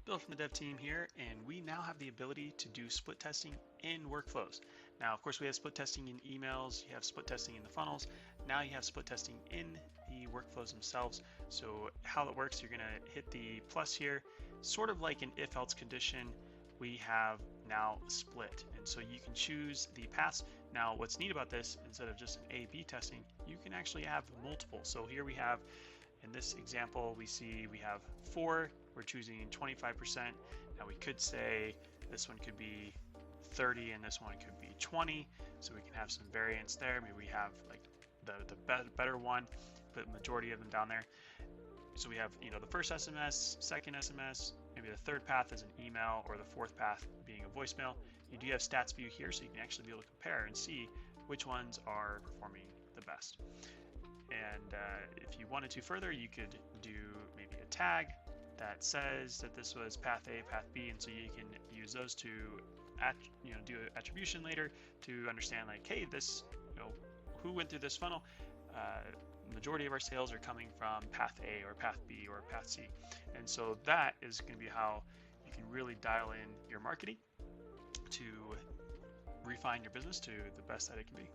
Bill from the dev team here, and we now have the ability to do split testing in workflows. Now, of course, we have split testing in emails, you have split testing in the funnels. Now you have split testing in the workflows themselves. So how it works, you're gonna hit the plus here, sort of like an if-else condition. We have now split, and so you can choose the paths. Now, what's neat about this, instead of just an A/B testing, you can actually have multiple. So here we have, in this example, we have 4. We're choosing 25%. Now we could say this one could be 30 and this one could be 20. So we can have some variance there. Maybe we have like the better one, but majority of them down there. So we have, the first SMS, second SMS, maybe the third path is an email, or the fourth path being a voicemail. You do have stats view here, so you can actually be able to compare and see which ones are performing the best. And if you wanted to further, you could do maybe a tag that says that this was path A, path B, and so you can use those to do attribution later to understand, like, hey, this, who went through this funnel. Majority of our sales are coming from path A or path B or path C, and so that is going to be how you can really dial in your marketing to refine your business to the best that it can be.